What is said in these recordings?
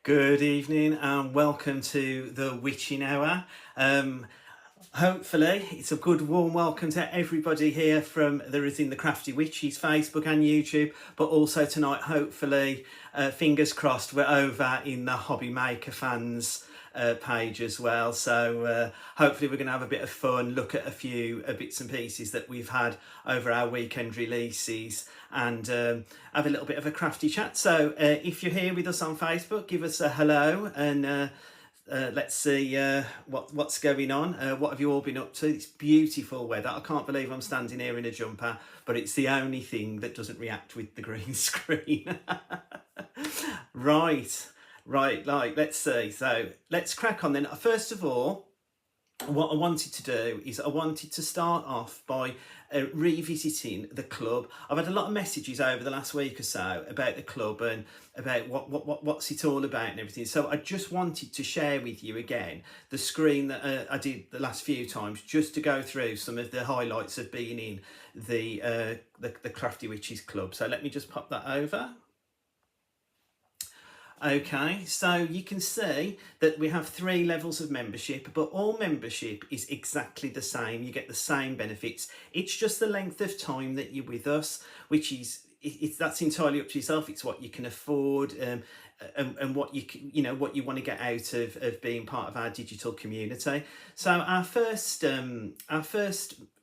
Good evening and welcome to the Witching Hour. Hopefully it's a good warm welcome to everybody here from the Crafty Witches Facebook and YouTube, but also tonight hopefully, fingers crossed, we're over in the Hobby Maker fans page as well. So hopefully we're going to have a bit of fun, look at a few bits and pieces that we've had over our weekend releases, and have a little bit of a crafty chat. So if you're here with us on Facebook, give us a hello and let's see what's going on. What have you all been up to? It's beautiful weather. I can't believe I'm standing here in a jumper, but it's the only thing that doesn't react with the green screen. Right, let's see. So let's crack on then. First of all, what I wanted to do is I wanted to start off by revisiting the club. I've had a lot of messages over the last week or so about the club and about what's it all about and everything. So I just wanted to share with you again the screen that I did the last few times, just to go through some of the highlights of being in the Crafty Witches club. So let me just pop that over. Okay, so you can see that we have 3 levels of membership, but all membership is exactly the same. You get the same benefits. It's just the length of time that you're with us, which is that's entirely up to yourself. It's what you can afford, and what what you want to get out of being part of our digital community. So our first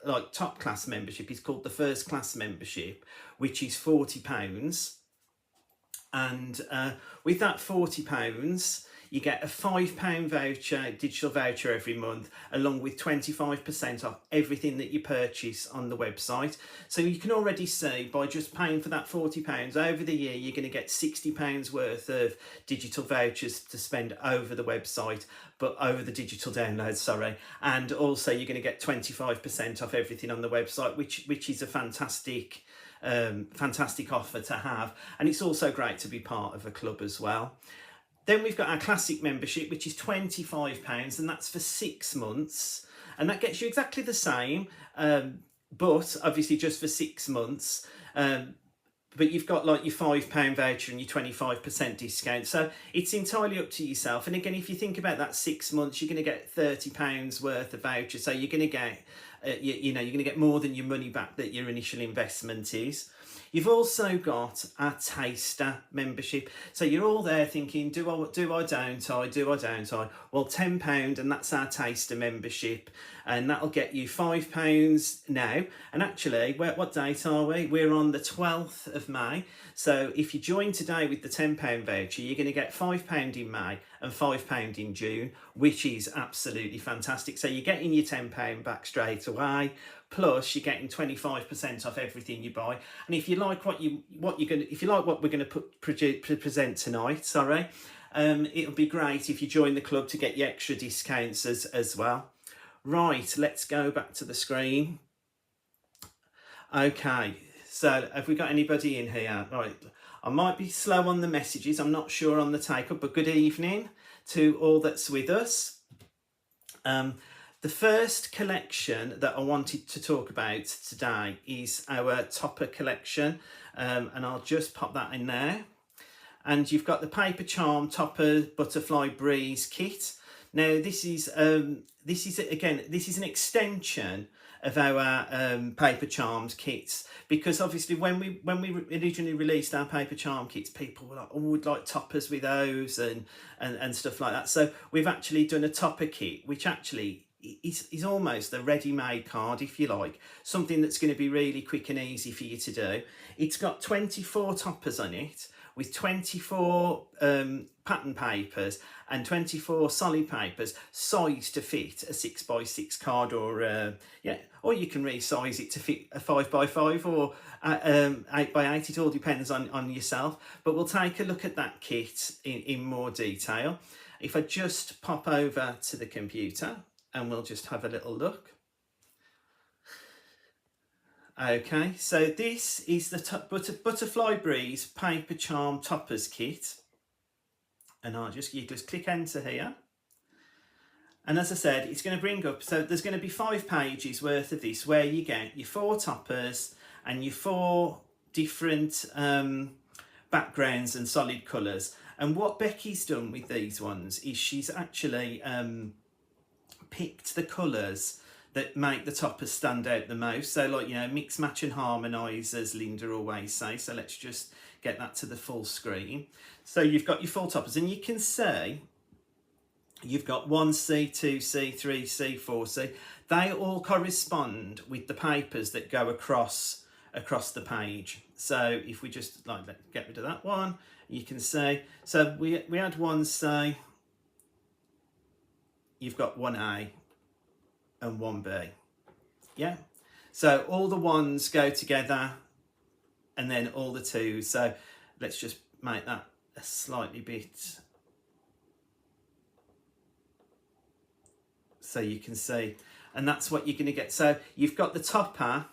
like top class membership is called the first class membership, which is £40. And with that £40, you get a £5 voucher, digital voucher every month, along with 25% off everything that you purchase on the website. So you can already see, by just paying for that £40 over the year, you're going to get £60 worth of digital vouchers to spend over the website, but over the digital downloads, sorry. And also you're going to get 25% off everything on the website, which is a fantastic offer to have, and it's also great to be part of a club as well. Then we've got our classic membership, which is £25, and that's for 6 months, and that gets you exactly the same, but obviously just for 6 months. But you've got like your £5 voucher and your 25% discount. So it's entirely up to yourself. And again, if you think about that 6 months, you're going to get £30 worth of voucher. So you're going to get, you're going to get more than your money back that your initial investment is. You've also got our taster membership. So you're all there thinking, do I, don't I? Well, £10, and that's our taster membership. And that'll get you £5 now. And actually, what date are we? We're on the 12th of May. So if you join today with the £10 voucher, you're going to get £5 in May and £5 in June, which is absolutely fantastic. So you're getting your £10 back straight away. Plus, you're getting 25% off everything you buy. And if you like what we're going to present tonight, it'll be great if you join the club to get your extra discounts as well. Right, let's go back to the screen. Okay, so have we got anybody in here? Right, I might be slow on the messages. I'm not sure on the take-up, but good evening to all that's with us. The first collection that I wanted to talk about today is our topper collection, and I'll just pop that in there. And you've got the Paper Charm Topper Butterfly Breeze kit. Now this is an extension of our Paper Charms kits, because obviously when we originally released our Paper Charm kits, people were like, oh, we'd like toppers with those and stuff like that. So we've actually done a topper kit, which actually is almost a ready-made card, if you like, something that's going to be really quick and easy for you to do. It's got 24 toppers on it, with 24 pattern papers and 24 solid papers, sized to fit a 6x6 card, or you can resize it to fit a 5x5 or 8x8. It all depends on yourself. But we'll take a look at that kit in more detail. If I just pop over to the computer, and we'll just have a little look. Okay, so this is the Butterfly Breeze Paper Charm Toppers Kit. And you just click enter here. And as I said, it's going to bring up, so there's going to be 5 pages worth of this, where you get your 4 toppers and your 4 different backgrounds and solid colours. And what Becky's done with these ones is she's actually picked the colours that make the toppers stand out the most. So like, you know, mix, match and harmonise, as Linda always says. So let's just get that to the full screen. So you've got your full toppers, and you can see you've got 1C, 2C, 3C, 4C. They all correspond with the papers that go across the page. So if we just like get rid of that one, you can see, so we had 1C, you've got 1A and 1B. Yeah, so all the ones go together and then all the twos. So let's just make that a slightly bit, so you can see, and that's what you're going to get. So you've got the topper,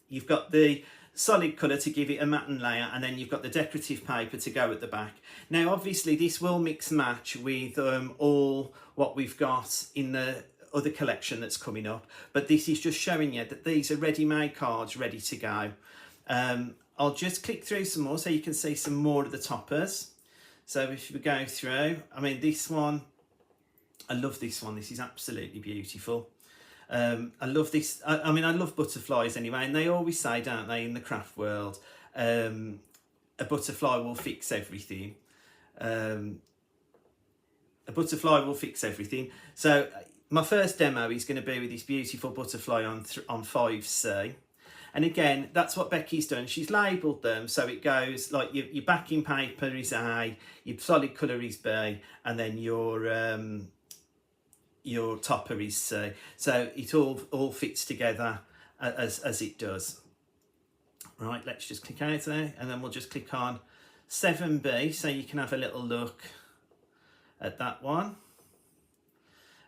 you've got the solid colour to give it a matte layer, and then you've got the decorative paper to go at the back. Now obviously this will mix match with all what we've got in the other collection that's coming up, but this is just showing you that these are ready-made cards ready to go. I'll just click through some more so you can see some more of the toppers. So if we go through, I mean, this one, I love this one. This is absolutely beautiful. I love this. I mean, I love butterflies anyway, and they always say, don't they, in the craft world, a butterfly will fix everything. A butterfly will fix everything. So my first demo is going to be with this beautiful butterfly on 5C. And again, that's what Becky's done. She's labelled them so it goes like your backing paper is A, your solid colour is B, and then your topper is C. So it all fits together as it does. Right, let's just click out there, and then we'll just click on 7B so you can have a little look at that one.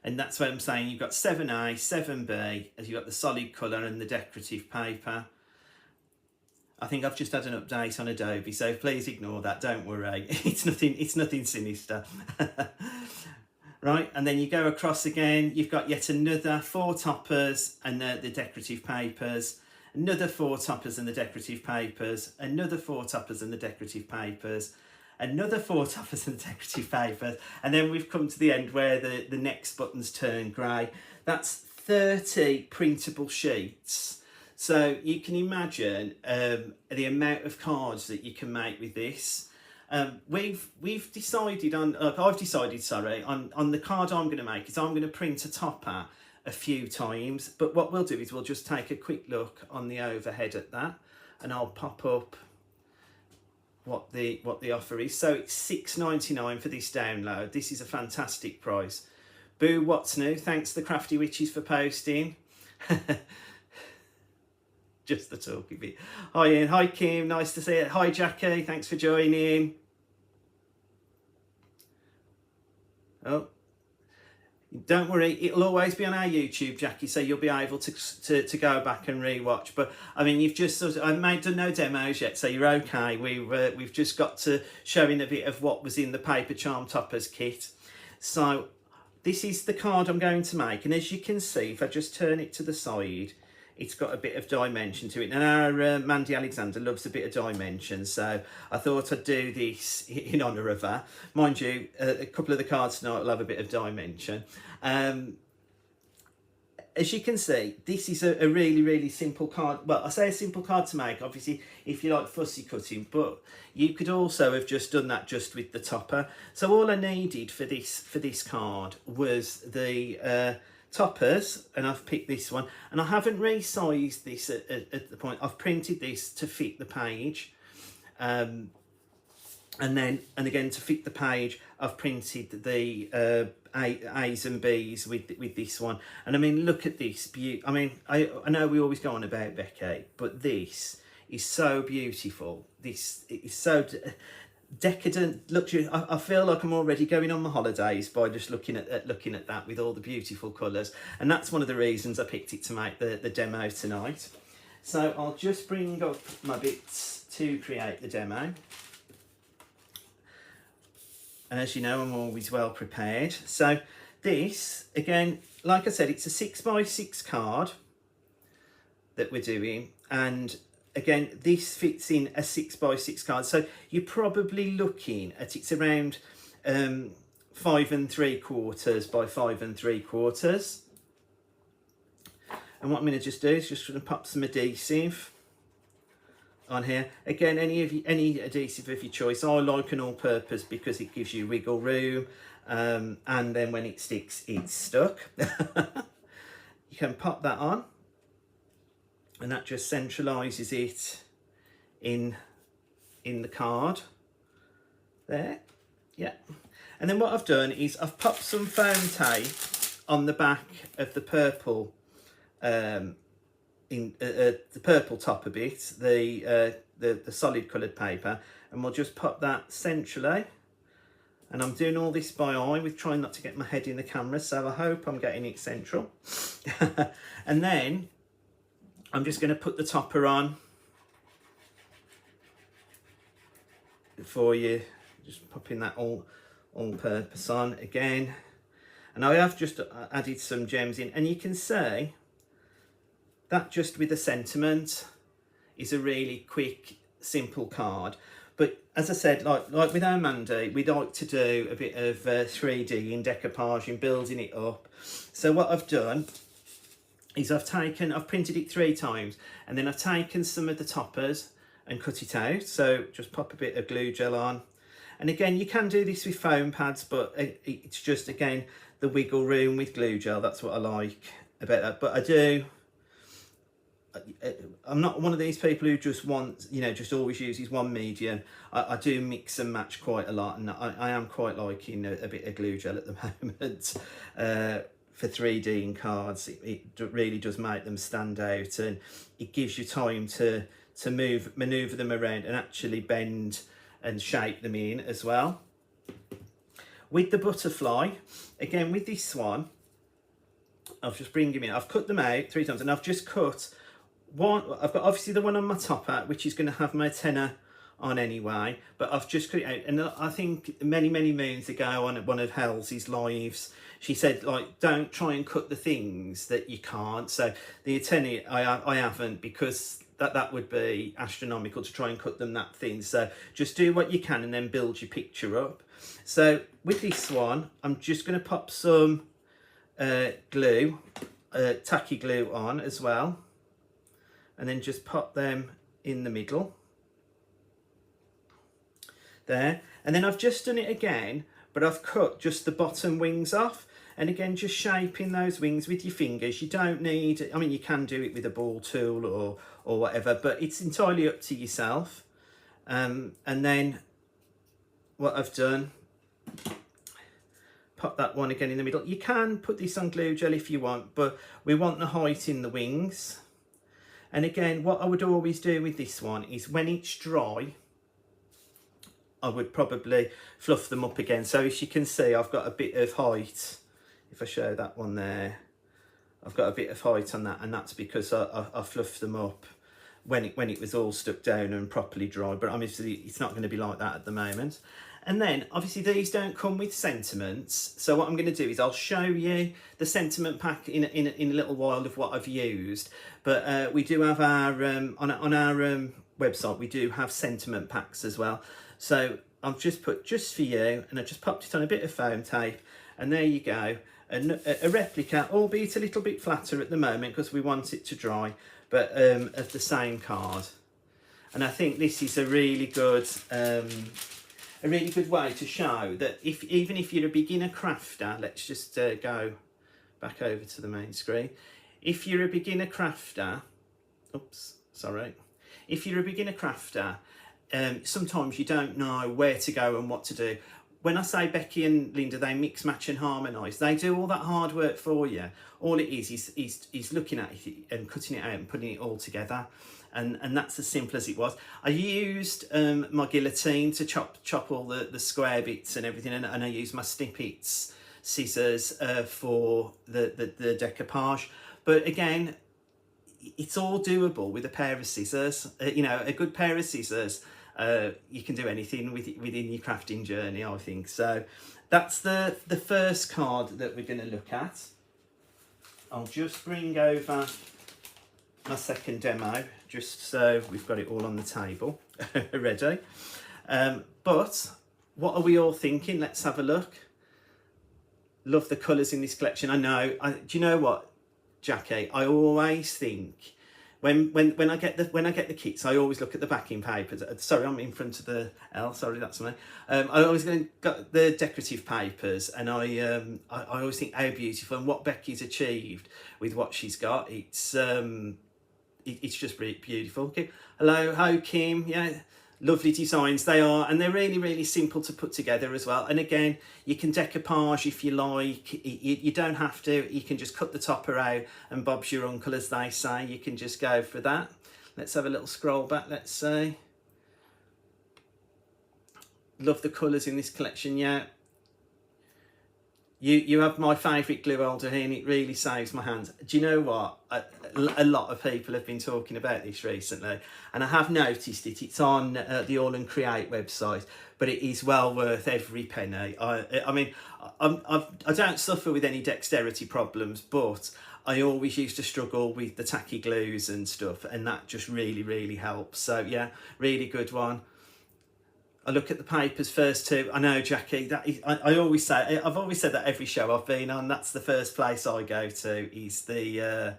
And that's what I'm saying, you've got 7A, 7B, as you've got the solid colour and the decorative paper. I think I've just had an update on Adobe, so please ignore that, don't worry. It's nothing sinister. Right, and then you go across again, you've got yet another 4 toppers and the decorative papers, another 4 toppers and the decorative papers, another 4 toppers and the decorative papers, another 4 toppers and decorative papers, and then we've come to the end where the next buttons turn grey. That's 30 printable sheets. So you can imagine the amount of cards that you can make with this. We've decided on, I've decided, sorry, on the card I'm going to make is I'm going to print a topper a few times, but what we'll do is we'll just take a quick look on the overhead at that, and I'll pop up what the offer is. So it's $6.99 for this download. This is a fantastic price. Boo, what's new? Thanks the Crafty Witches for posting. Just the talky bit. Hi Ian, hi Kim, nice to see it. Hi Jackie, thanks for joining. Oh, don't worry, it'll always be on our YouTube, Jackie, so you'll be able to go back and rewatch. But I mean, you've just sort of, I've done no demos yet, so you're okay. We've just got to showing a bit of what was in the Paper Charm Toppers kit. So this is the card I'm going to make, and as you can see, if I just turn it to the side, it's got a bit of dimension to it. And our Mandy Alexander loves a bit of dimension, so I thought I'd do this in honour of her. Mind you, a couple of the cards tonight will have a bit of dimension. As you can see, this is a really, really simple card. Well, I say a simple card to make, obviously, if you like fussy cutting, but you could also have just done that just with the topper. So all I needed for this card was the toppers, and I've picked this one, and I haven't resized this at the point. I've printed this to fit the page, and again to fit the page I've printed the A's and B's with this one. And I mean, look at this I mean, I know we always go on about Becky, but this is so beautiful. This is so decadent luxury. I feel like I'm already going on my holidays by just looking at that with all the beautiful colours, and that's one of the reasons I picked it to make the demo tonight. So I'll just bring up my bits to create the demo, and as you know, I'm always well prepared. So this, again, like I said, it's a 6x6 card that we're doing, and again, this fits in a 6x6 card, so you're probably looking at, it's around 5 3/4 by 5 3/4. And what I'm going to just do is just going to pop some adhesive on here. Again, any adhesive of your choice. I like an all-purpose because it gives you wiggle room, and then when it sticks, it's stuck. You can pop that on, and that just centralises it in the card there. Yeah. And then what I've done is I've popped some foam tape on the back of the purple, the purple top a bit, the solid coloured paper, and we'll just pop that centrally. And I'm doing all this by eye with trying not to get my head in the camera, so I hope I'm getting it central. And then I'm just going to put the topper on for you, just popping that all purpose on again. And I have just added some gems in, and you can see that just with the sentiment is a really quick, simple card. But as I said, like with our Mandy, we like to do a bit of 3D in decoupage and building it up. So what I've done is I've printed it 3 times, and then I've taken some of the toppers and cut it out. So just pop a bit of glue gel on. And again, you can do this with foam pads, but it's just, again, the wiggle room with glue gel. That's what I like about that. But I'm not one of these people who just wants, just always uses one medium. I do mix and match quite a lot, and I am quite liking a bit of glue gel at the moment for 3D in cards. It really does make them stand out, and it gives you time to manoeuvre them around and actually bend and shape them in as well. With the butterfly, again with this one, I'll just bring them in. I've cut them out 3 times, and I've just cut one. I've got obviously the one on my topper, which is going to have my tenor on anyway, but I've just cut it out. And I think many moons ago on one of Hell's lives, she said, like, don't try and cut the things that you can't. So the tenor I haven't, because that would be astronomical to try and cut them that thin. So just do what you can and then build your picture up. So with this one, I'm just going to pop some glue, tacky glue on as well, and then just pop them in the middle there. And then I've just done it again, but I've cut just the bottom wings off, and again just shaping those wings with your fingers. You don't need, I mean, you can do it with a ball tool or whatever, but it's entirely up to yourself. And then what I've done, pop that one again in the middle. You can put this on glue gel if you want, but we want the height in the wings. And again, what I would always do with this one is when it's dry, I would probably fluff them up again. So as you can see, I've got a bit of height. If I show that one there, I've got a bit of height on that, and that's because I fluffed them up when it was all stuck down and properly dry. But obviously it's not going to be like that at the moment. And then obviously these don't come with sentiments, so what I'm going to do is I'll show you the sentiment pack in a little while of what I've used. But we do have our on our website, we do have sentiment packs as well. So I've just put just for you, and I just popped it on a bit of foam tape, and there you go. A replica, albeit a little bit flatter at the moment because we want it to dry, but of the same card. And I think this is a really good way to show that even if you're a beginner crafter, let's just go back over to the main screen. If you're a beginner crafter, if you're a beginner crafter, sometimes you don't know where to go and what to do. When I say Becky and Linda, they mix, match and harmonise. They do all that hard work for you. All it is looking at it and cutting it out and putting it all together. And that's as simple as it was. I used my guillotine to chop all the square bits and everything, and I used my snippets scissors for the decoupage. But again, it's all doable with a pair of scissors. A good pair of scissors. You can do anything within your crafting journey, I think. So that's the first card that we're going to look at. I'll just bring over my second demo just so we've got it all on the table ready. But what are we all thinking? Let's have a look. Love the colours in this collection. I know. Do you know what, Jackie? I always think when I get the kits, I always look at the backing papers. Sorry, I'm in front of the L. Sorry, that's me. I always got the decorative papers, and I always think how beautiful and what Becky's achieved with what she's got. It's just really beautiful. Okay. Hello, hi Kim. Yeah. Lovely designs they are, and they're really, really simple to put together as well. And again, you can decoupage if you like. You don't have to. You can just cut the topper out and Bob's your uncle, as they say. You can just go for that. Let's have a little scroll back. Let's see. Love the colours in this collection. Yeah. You have my favourite glue holder here, and it really saves my hands. Do you know what? A lot of people have been talking about this recently, and I have noticed it. It's on the All and Create website, but it is well worth every penny. I mean, I don't suffer with any dexterity problems, but I always used to struggle with the tacky glues and stuff, and that just really, really helps. So yeah, really good one. I look at the papers first too. I know, Jackie, that is, I always say, I've always said that every show I've been on, that's the first place I go to, is the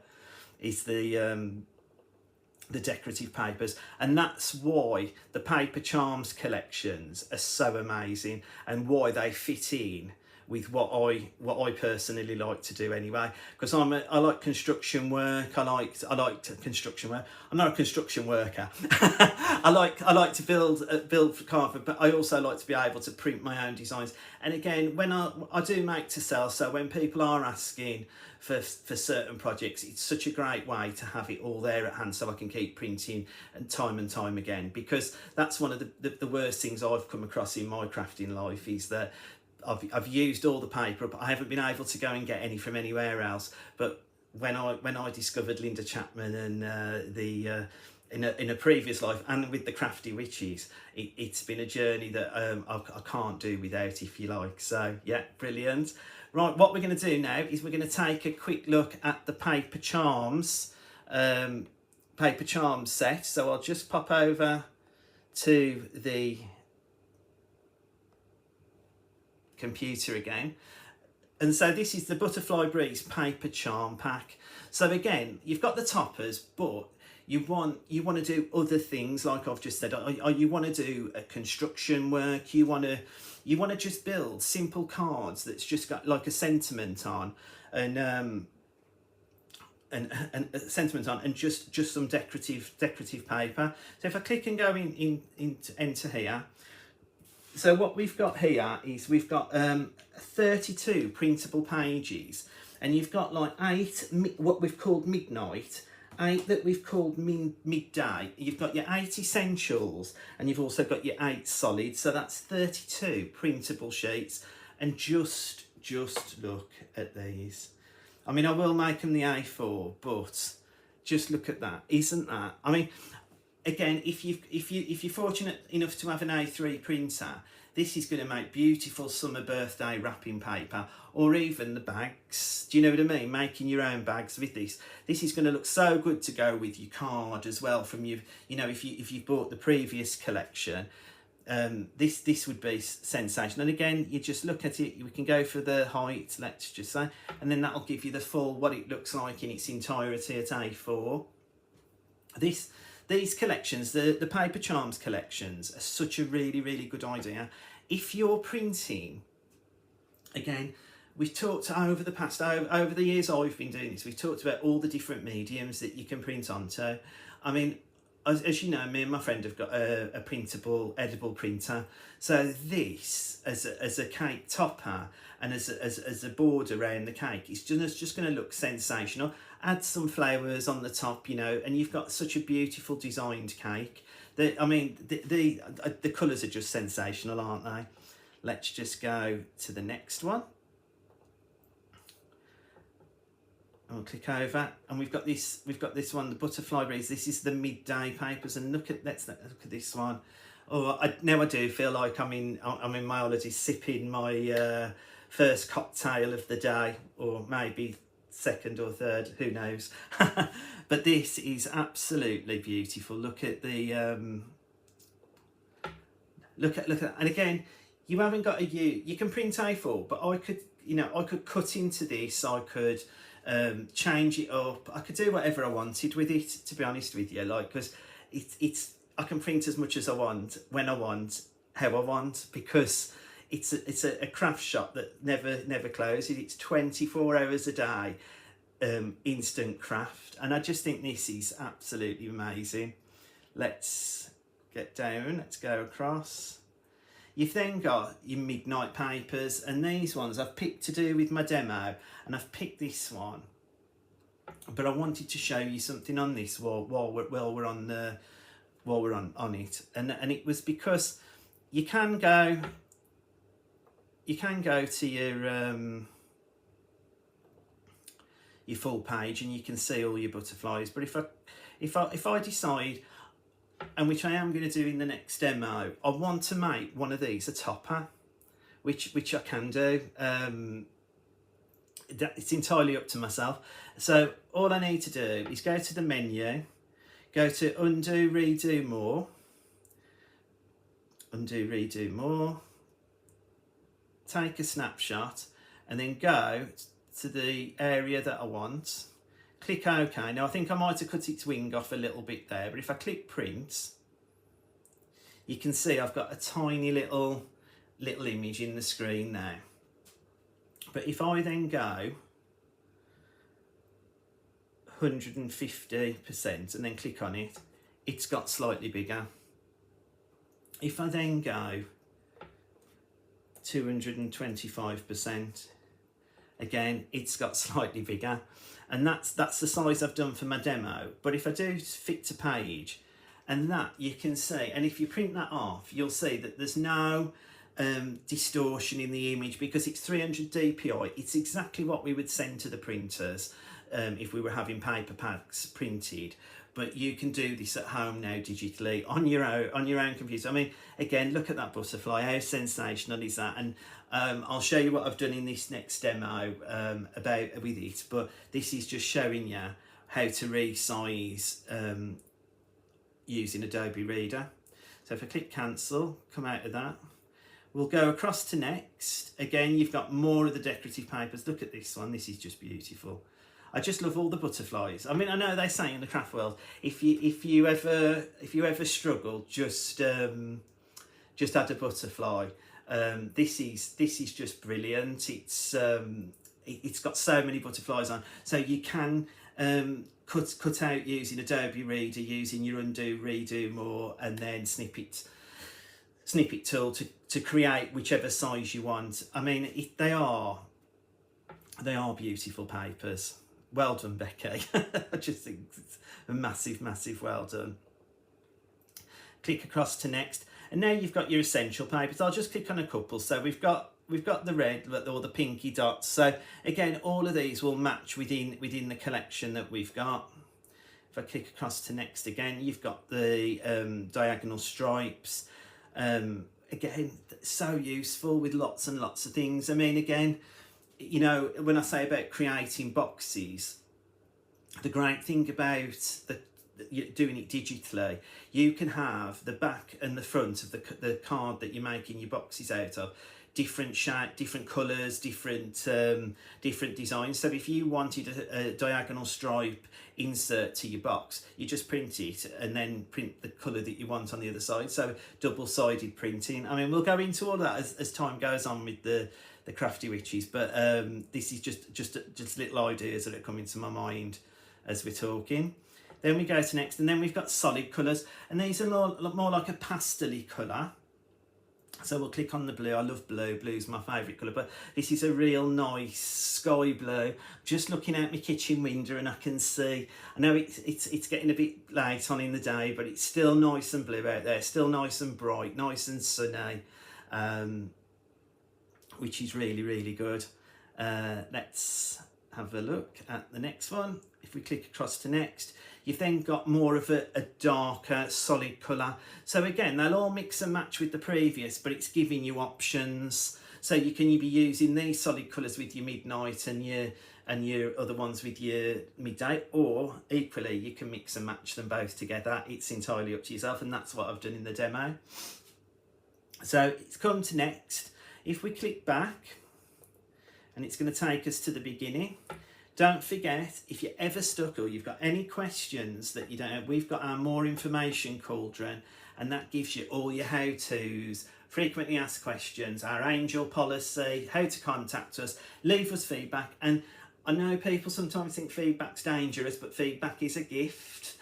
decorative papers. And that's why the Paper Charms collections are so amazing, and why they fit in with what I personally like to do anyway, because I like construction work. I like construction work. I'm not a construction worker. I like to build for carpet, but I also like to be able to print my own designs. And again, when I do make to sell, so when people are asking for certain projects, it's such a great way to have it all there at hand, so I can keep printing and time again, because that's one of the worst things I've come across in my crafting life, is that I've used all the paper, but I haven't been able to go and get any from anywhere else. But when I discovered Linda Chapman and in a previous life, and with the Crafty Witches, it's been a journey that I can't do without, if you like. So yeah, brilliant. Right, what we're going to do now is we're going to take a quick look at the Paper Charms set. So I'll just pop over to the computer again, and so this is the Butterfly Breeze Paper Charm Pack. So again, you've got the toppers, but you want to do other things, like I've just said. You want to do a construction work. You want to just build simple cards that's just got like a sentiment on, and a sentiment on, and just some decorative paper. So if I click and go into enter here. So what we've got here is we've got 32 printable pages, and you've got like 8 what we've called midnight, 8 that we've called midday. You've got your 8 essentials, and you've also got your 8 solids. So that's 32 printable sheets. And just look at these. I mean, I will make them the A4, but just look at that. Isn't that? I mean, again, if you're fortunate enough to have an A3 printer, this is going to make beautiful summer birthday wrapping paper, or even the bags. Do you know what I mean? Making your own bags with this. This is going to look so good to go with your card as well. From you know, if you bought the previous collection, this would be sensational. And again, you just look at it. We can go for the height, let's just say, and then that'll give you the full what it looks like in its entirety at A4. These collections, the Paper Charms collections, are such a really, really good idea. If you're printing, again, we've talked over the years I've been doing this, we've talked about all the different mediums that you can print onto. I mean, as you know, me and my friend have got a printable, edible printer. So this, as a cake topper and as a border around the cake, it's just going to look sensational. Add some flowers on the top, you know, and you've got such a beautiful designed cake. I mean, the colours are just sensational, aren't they? Let's just go to the next one. I'll click over, and we've got this one, the Butterfly Breeze. This is the midday papers, and let's look at this one. Oh, now I do feel like I'm in my holiday, sipping my first cocktail of the day, or maybe second or third, who knows. But this is absolutely beautiful. Look at the look at, and again, you haven't got you can print A4, but I could, you know, I could cut into this, I could change it up, I could do whatever I wanted with it, to be honest with you, like, because it's I can print as much as I want, when I want, how I want, because it's a craft shop that never closes. It's 24 hours a day, instant craft, and I just think this is absolutely amazing. Let's get down, let's go across. You've then got your midnight papers, and these ones I've picked to do with my demo, and I've picked this one, but I wanted to show you something on this while we're on it, and it was because you can go to your full page and you can see all your butterflies, but if I decide, and which I am going to do in the next demo, I want to make one of these a topper, which I can do. It's entirely up to myself. So all I need to do is go to the menu, go to undo, redo more, undo, redo more, take a snapshot, and then go to the area that I want. Click OK. Now I think I might have cut its wing off a little bit there, but if I click print, you can see I've got a tiny little image in the screen now. But if I then go 150% and then click on it, it's got slightly bigger. If I then go 225%, again, it's got slightly bigger, and that's the size I've done for my demo. But if I do fit to page, and that you can see, and if you print that off, you'll see that there's no distortion in the image, because it's 300 dpi. It's exactly what we would send to the printers if we were having paper packs printed. But you can do this at home now digitally on your own computer. I mean, again, look at that butterfly. How sensational is that? And I'll show you what I've done in this next demo with it. But this is just showing you how to resize using Adobe Reader. So if I click cancel, come out of that. We'll go across to next. Again, you've got more of the decorative papers. Look at this one. This is just beautiful. I just love all the butterflies. I mean, I know they say in the craft world, if you ever struggle, just add a butterfly. This is just brilliant. It's got so many butterflies on, so you can cut out using Adobe Reader, using your undo, redo more, and then snippet tool to create whichever size you want. I mean, they are beautiful papers. Well done, Becky. I just think it's a massive well done. Click across to next, and now you've got your essential papers. I'll just click on a couple. So we've got the red or the pinky dots. So again, all of these will match within the collection that we've got. If I click across to next again, you've got the diagonal stripes. Again, so useful with lots and lots of things. I mean, again, you know, when I say about creating boxes, the great thing about doing it digitally, you can have the back and the front of the card that you're making your boxes out of different shape, different colours, different designs. So if you wanted a diagonal stripe insert to your box, you just print it and then print the colour that you want on the other side. So double-sided printing. I mean, we'll go into all that as time goes on with the Crafty Witches, but this is just little ideas that are coming to my mind as we're talking. Then we go to next, and then we've got solid colours, and these are more like a pastel-y colour. So we'll click on the blue. I love blue. Blue's my favourite colour, but this is a real nice sky blue. Just looking out my kitchen window, and I can see, I know it's getting a bit late on in the day, but it's still nice and blue out there, still nice and bright, nice and sunny, which is really good. Let's have a look at the next one. If we click across to next, you've then got more of a darker solid colour. So again, they'll all mix and match with the previous, but it's giving you options. So you can be using these solid colours with your midnight and your and your other ones with your midday, or equally you can mix and match them both together. It's entirely up to yourself, and that's what I've done in the demo. So it's come to next. If we click back, and it's going to take us to the beginning. Don't forget, if you're ever stuck or you've got any questions that you don't have, we've got our more information cauldron, and that gives you all your how-tos, frequently asked questions, our angel policy, how to contact us, leave us feedback. And I know people sometimes think feedback's dangerous, but feedback is a gift,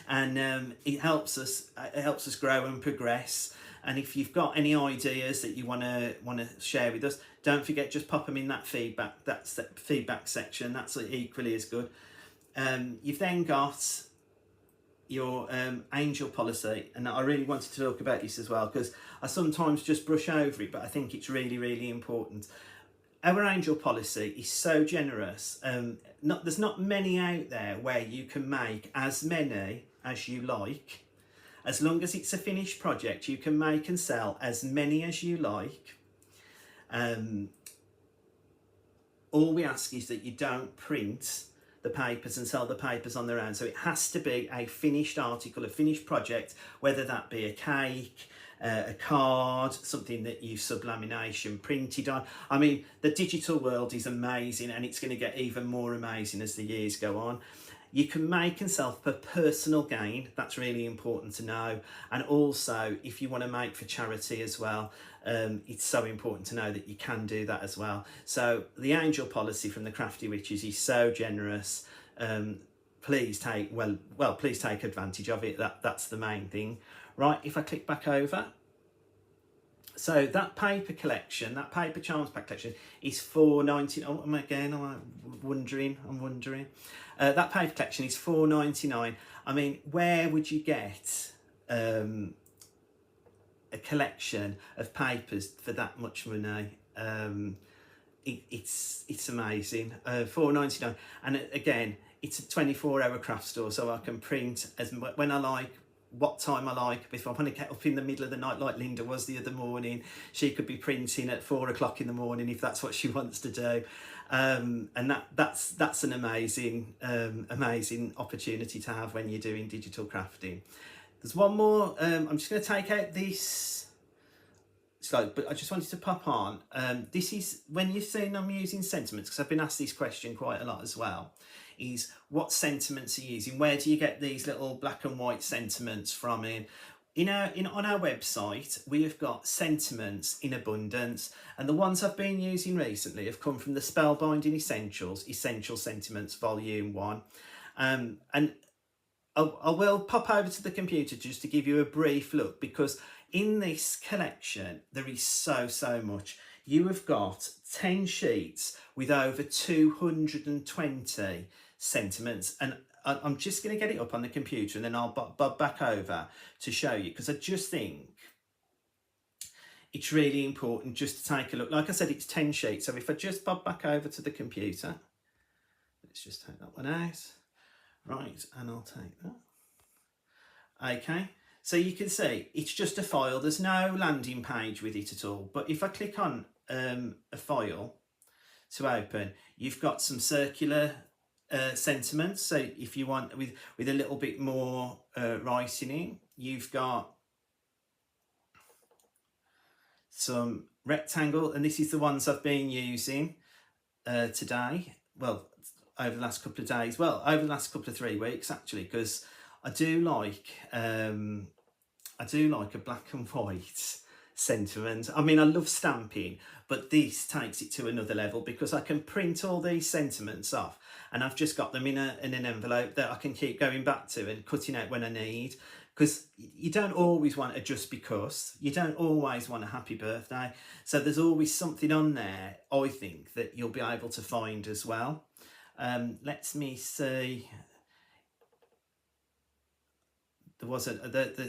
and it helps us grow and progress. And if you've got any ideas that you want to share with us, don't forget, just pop them in that feedback. That's the feedback section. That's equally as good. You've then got your angel policy, and I really wanted to talk about this as well, because I sometimes just brush over it, but I think it's really, really important. Our angel policy is so generous. There's not many out there where you can make as many as you like. As long as it's a finished project, you can make and sell as many as you like. All we ask is that you don't print the papers and sell the papers on their own. So it has to be a finished article, a finished project, whether that be a cake, a card, something that you sublamination printed on. I mean, the digital world is amazing, and it's going to get even more amazing as the years go on. You can make and sell for personal gain. That's really important to know. And also, if you want to make for charity as well, it's so important to know that you can do that as well. So the angel policy from the Crafty Witches is so generous. Please take advantage of it. That's the main thing. Right, if I click back over. So that paper collection, that paper charms pack collection is $4.99. Oh, I'm wondering. That paper collection is $4.99. I mean, where would you get a collection of papers for that much money? It's amazing. $4.99, and again, it's a 24-hour craft store, so I can print when I like, what time I like. If I want to get up in the middle of the night like Linda was the other morning, she could be printing at 4 o'clock in the morning if that's what she wants to do. And that's an amazing opportunity to have when you're doing digital crafting. There's one more. I'm just going to take out this slide, but I just wanted to pop on. This is when you've seen I'm using sentiments, because I've been asked this question quite a lot as well. Is what sentiments are you using? Where do you get these little black and white sentiments from? On our website, we have got sentiments in abundance, and the ones I've been using recently have come from the Spellbinding Essentials, Essential Sentiments Volume 1. And I will pop over to the computer just to give you a brief look, because in this collection there is so much. You have got 10 sheets with over 220 sentiments, and I'm just going to get it up on the computer, and then I'll bob back over to show you, because I just think it's really important just to take a look. Like I said, it's 10 sheets, so if I just bob back over to the computer, let's just take that one out. Right, and I'll take that. Okay, so you can see it's just a file. There's no landing page with it at all. But if I click on a file to open, you've got some circular sentiments. So if you want with a little bit more writing in, you've got some rectangle, and this is the ones I've been using today. Well, over the last couple of days. Well, over the last couple of 3 weeks actually, because I do like a black and white sentiment. I mean, I love stamping, but this takes it to another level, because I can print all these sentiments off, and I've just got them in an envelope that I can keep going back to and cutting out when I need. Because you don't always want a just because, you don't always want a happy birthday, so there's always something on there, I think, that you'll be able to find as well. Let me see. There was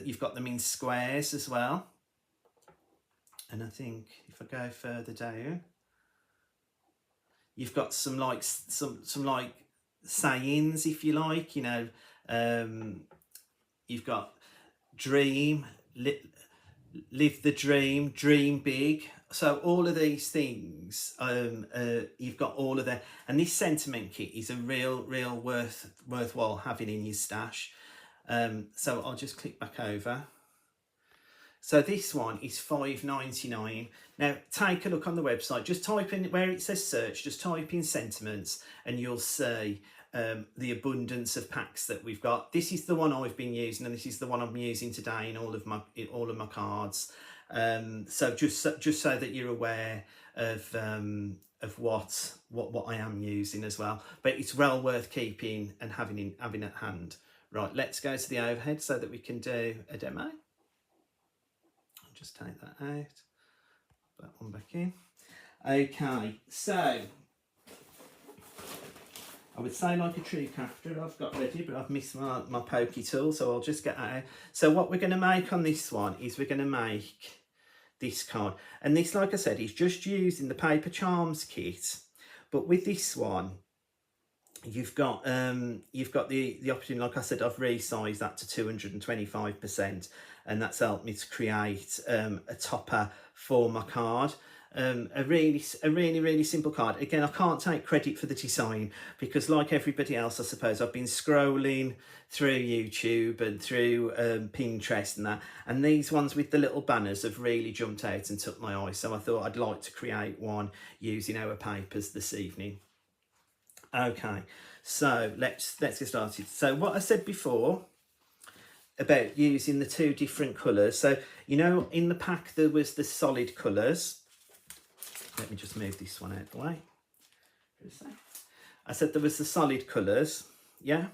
you've got them in squares as well, and I think if I go further down, you've got some like sayings, if you like. You've got dream, live the dream, dream big. So all of these things, you've got all of them, and this sentiment kit is a real worthwhile having in your stash. So I'll just click back over. So this one is $5.99. Now take a look on the website. Just type in where it says search. Just type in sentiments, and you'll see the abundance of packs that we've got. This is the one I've been using, and this is the one I'm using today in all of my cards. So just so that you're aware of what I am using as well. But it's well worth keeping and having at hand. Right, let's go to the overhead so that we can do a demo. I'll just take that out. That one back in. Okay, so I would say like a true crafter I've got ready, but I've missed my pokey tool, so I'll just get that out. So what we're going to make on this one is we're going to make this card. And this, like I said, is just using the paper charms kit. But with this one, you've got the opportunity, like I said, I've resized that to 225%, and that's helped me to create a topper for my card. A really simple card. Again, I can't take credit for the design because, like everybody else, I suppose I've been scrolling through YouTube and through Pinterest and that, and these ones with the little banners have really jumped out and took my eye. So I thought I'd like to create one using our papers this evening. Okay, so let's get started. So what I said before about using the two different colours. So you know, in the pack there was the solid colours. Let me just move this one out of the way. I said there was the solid colours, yeah?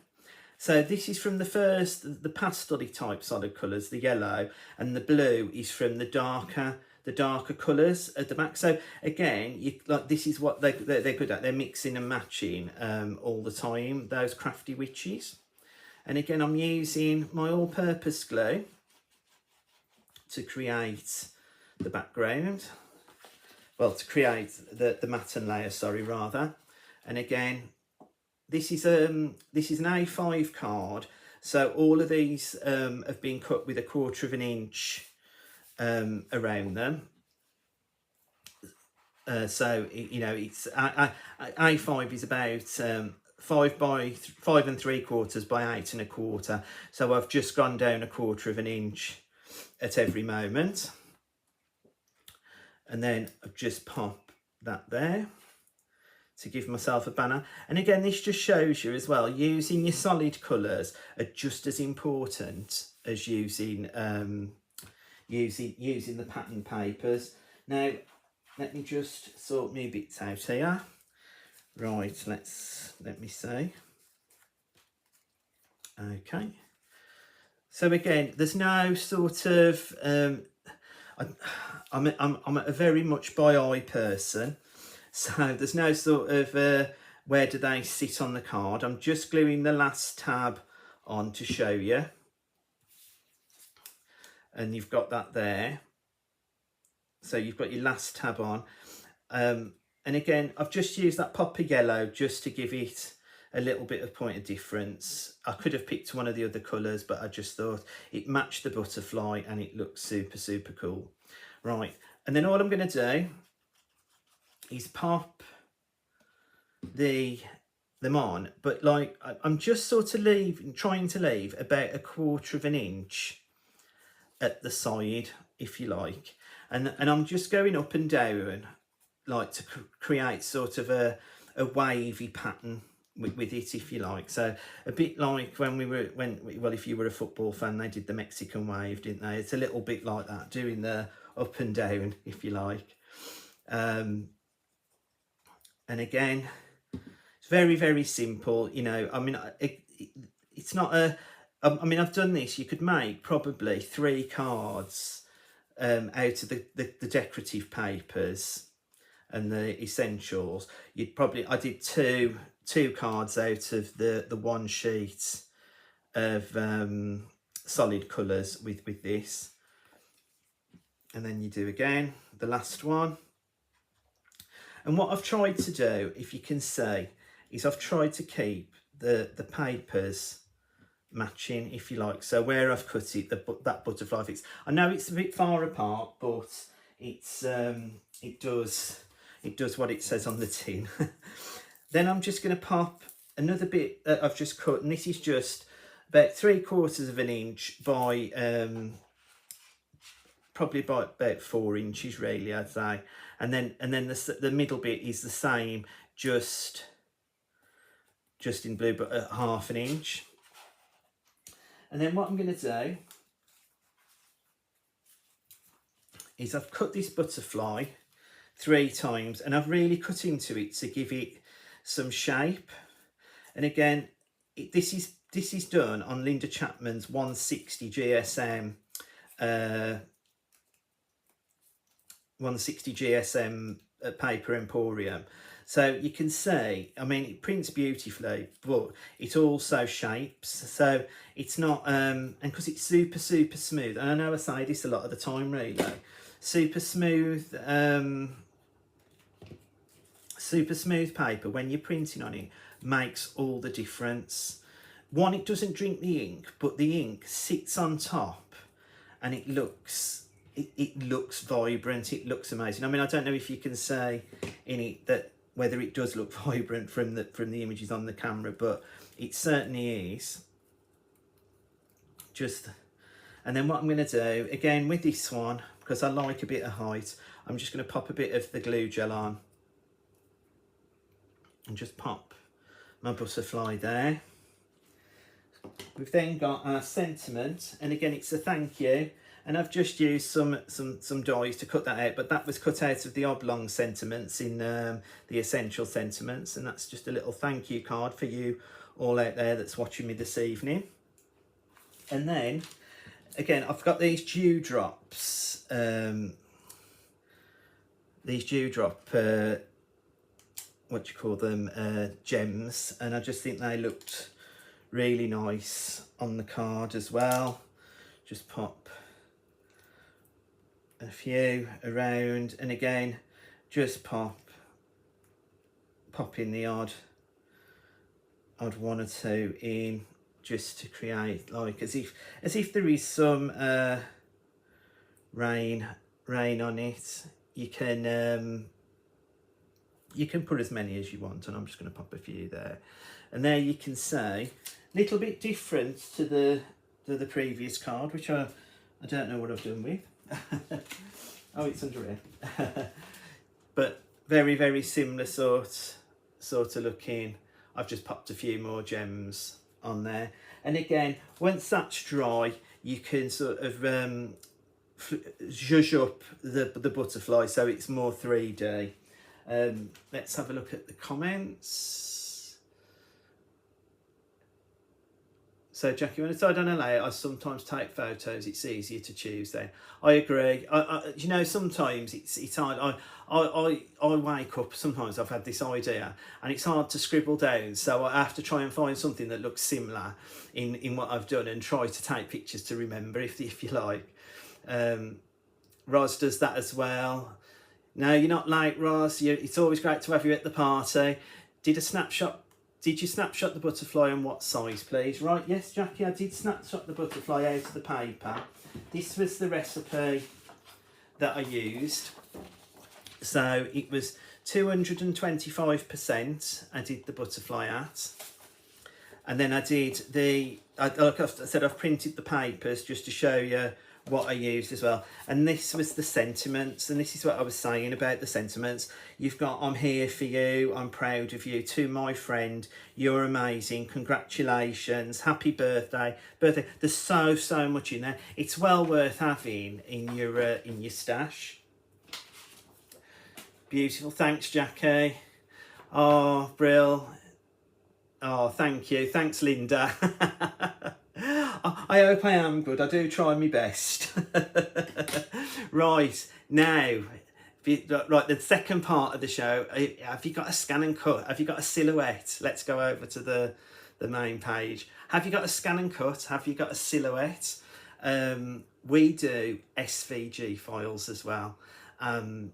So this is from the pastel type solid colours, the yellow, and the blue is from the darker colours at the back. So again, this is what they're good at. They're mixing and matching all the time, those Crafty Witches. And again, I'm using my all-purpose glue to create the background. Well, to create the matten layer, sorry, rather. And again, this is an A5 card, so all of these have been cut with 1/4 of an inch around them. So you know, it's A5 is about 5 by 5 3/4 by 8 1/4. So I've just gone down 1/4 of an inch at every moment. And then I've just pop that there to give myself a banner. And again, this just shows you as well, using your solid colours are just as important as using the pattern papers. Now, let me just sort my bits out here. Right, let me see. Okay. So again, there's no sort of I'm a very much by eye person, so there's no sort of where do they sit on the card. I'm just gluing the last tab on to show you, and you've got that there. So you've got your last tab on, and again, I've just used that popper yellow just to give it a little bit of point of difference. I could have picked one of the other colours, but I just thought it matched the butterfly and it looks super cool. Right, and then all I'm going to do is pop them on, but like I'm just sort of trying to leave about 1/4 of an inch at the side, if you like, and I'm just going up and down like to create sort of a wavy pattern with it, if you like. So a bit like well, if you were a football fan, they did the Mexican wave, didn't they? It's a little bit like that, doing the up and down, if you like. And again, it's very simple, you know. I mean, it's not I mean, I've done this. You could make probably 3 cards out of the decorative papers and the essentials. I did two cards out of the one sheet of solid colours with this, and then you do again the last one. And what I've tried to do, if you can see, is I've tried to keep the papers matching, if you like. So where I've cut it, that butterfly fits. I know it's a bit far apart, but it's it does what it says on the tin. Then I'm just going to pop another bit that I've just cut, and this is just about 3/4 of an inch by probably about 4 inches really, I'd say. And then the middle bit is the same, just in blue, but at 1/2 inch. And then what I'm going to do is I've cut this butterfly 3 times, and I've really cut into it to give it some shape. And again, this is done on Linda Chapman's 160 GSM 160 GSM paper emporium. So you can see, I mean, it prints beautifully, but it also shapes. So it's not, and because it's super smooth, and I know I say this a lot of the time really, super smooth paper, when you're printing on it, makes all the difference. One, it doesn't drink the ink, but the ink sits on top, and it looks vibrant, it looks amazing. I mean, I don't know if you can say in it that whether it does look vibrant from the images on the camera, but it certainly is. And then what I'm going to do again with this one, because I like a bit of height, I'm just going to pop a bit of the glue gel on and just pop my butterfly there. We've then got our sentiment, and again it's a thank you, and I've just used some dies to cut that out, but that was cut out of the oblong sentiments in the essential sentiments, and that's just a little thank you card for you all out there that's watching me this evening. And then again, I've got these dewdrops, what do you call them, gems, and I just think they looked really nice on the card as well. Just pop a few around, and again just pop in the odd one or two in, just to create like as if there is some rain on it. You can put as many as you want, and I'm just going to pop a few there. And there you can see, a little bit different to the previous card, which I don't know what I've done with. Oh, it's under here. But very similar sort of looking. I've just popped a few more gems on there, and again, once that's dry, you can sort of zhuzh up the butterfly so it's more 3D. Let's have a look at the comments. So Jackie, when I decide on a layout, I sometimes take photos. It's easier to choose then. I agree. You know, sometimes it's hard. I wake up, sometimes I've had this idea and it's hard to scribble down, so I have to try and find something that looks similar in what I've done and try to take pictures to remember, if you like. Roz does that as well. No, you're not late, Roz. It's always great to have you at the party. Did you snapshot the butterfly, and what size, please? Right, yes, Jackie, I did snapshot the butterfly out of the paper. This was the recipe that I used. So it was 225% I did the butterfly at. And then I did like I said, I've printed the papers just to show you what I used as well. And this was the sentiments, and this is what I was saying about the sentiments. You've got, I'm here for you, I'm proud of you, to my friend, you're amazing, congratulations, happy birthday. There's so much in there. It's well worth having in your stash. Beautiful, thanks Jackie. Oh, Brill. Oh, thank you, thanks Linda. I hope I am good. I do try my best. Right, now, the second part of the show. Have you got a scan and cut? Have you got a silhouette? Let's go over to the main page. Have you got a scan and cut? Have you got a silhouette? We do SVG files as well. And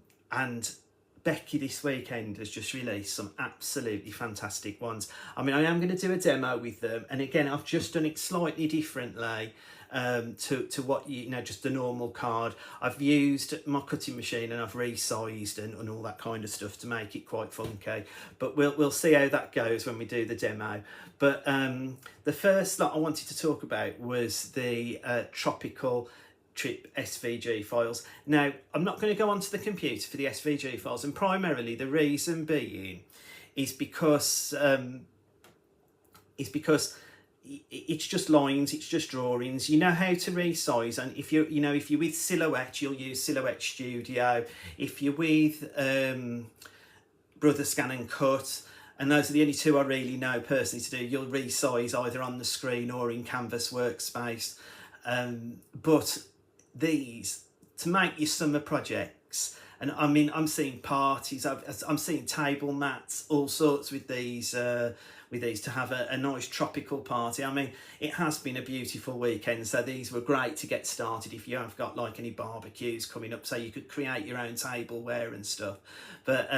Becky this weekend has just released some absolutely fantastic ones. I mean, I am going to do a demo with them, and again, I've just done it slightly differently to what you know, just the normal card. I've used my cutting machine and I've resized and all that kind of stuff to make it quite funky. But we'll see how that goes when we do the demo. But the first lot I wanted to talk about was the tropical trip SVG files. Now, I'm not going to go onto the computer for the SVG files, and primarily the reason being is because it's just lines, it's just drawings. You know how to resize, and if you're with Silhouette, you'll use Silhouette Studio. If you're with Brother Scan and Cut, and those are the only two I really know personally to do, you'll resize either on the screen or in Canvas Workspace. But these, to make your summer projects, and I mean, I'm seeing parties, I'm seeing table mats, all sorts with these to have a nice tropical party. I mean, it has been a beautiful weekend, so these were great to get started if you have got like any barbecues coming up, so you could create your own tableware and stuff. But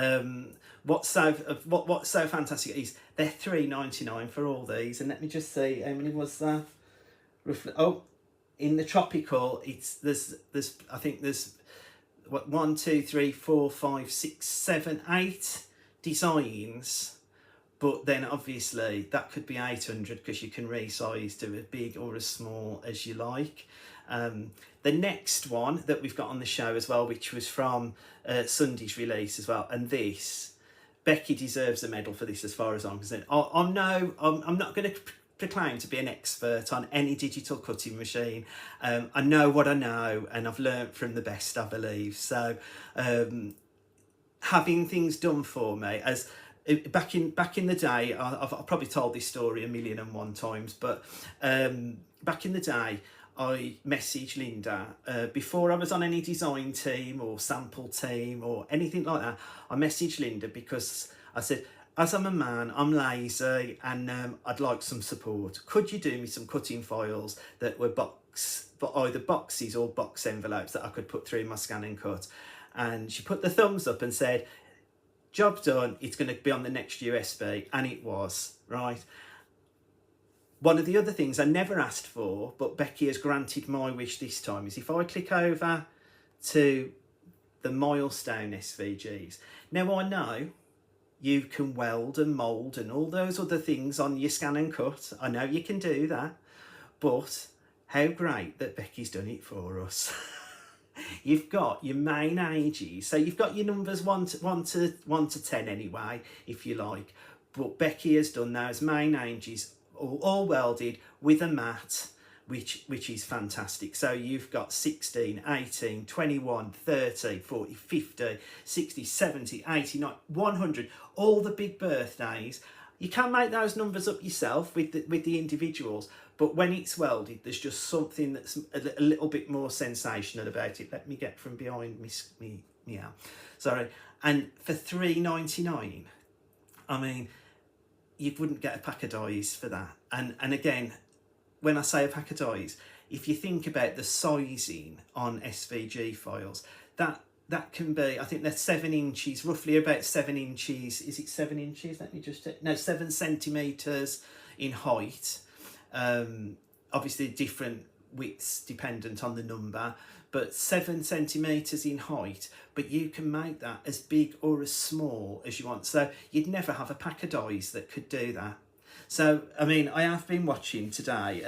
what's so fantastic is they're $3.99 for all these, and let me just see how many was that roughly. Oh, in the tropical, there's I think there's what, 1, 2, 3, 4, 5, 6, 7, 8 designs. But then obviously that could be 800 because you can resize to as big or as small as you like. The next one that we've got on the show as well, which was from Sunday's release as well, and this, Becky deserves a medal for this as far as I'm concerned. I'm not going to proclaim to be an expert on any digital cutting machine. I know what I know, and I've learnt from the best, I believe. So having things done for me, as back in the day, I've probably told this story 1,000,001 times, but back in the day, I messaged Linda before I was on any design team or sample team or anything like that. I messaged Linda because I said, as I'm a man, I'm lazy, and I'd like some support. Could you do me some cutting files that were either boxes or box envelopes that I could put through my Scan and Cut? And she put the thumbs up and said, job done, it's going to be on the next USB, and it was, right? One of the other things I never asked for, but Becky has granted my wish this time, is if I click over to the milestone SVGs. Now, I know you can weld and mould and all those other things on your Scan and Cut. I know you can do that, but how great that Becky's done it for us. You've got your main ages, so you've got your numbers 1 to 10 anyway, if you like. But Becky has done those main ages all welded with a mat, which is fantastic. So you've got 16, 18, 21, 30, 40, 50, 60, 70, 80, 90, 100, all the big birthdays. You can make those numbers up yourself with the individuals, but when it's welded, there's just something that's a little bit more sensational about it. Let me get from behind me. Yeah, sorry. And for $3.99, I mean, you wouldn't get a pack of dies for that. And again, when I say a pack of dies, if you think about the sizing on SVG files, that can be, I think they're 7 inches, roughly about 7 inches. Is it 7 inches? Let me just, no, 7 centimetres in height. Obviously different widths dependent on the number, but 7 centimetres in height. But you can make that as big or as small as you want. So you'd never have a pack of dies that could do that. So, I mean, I have been watching today,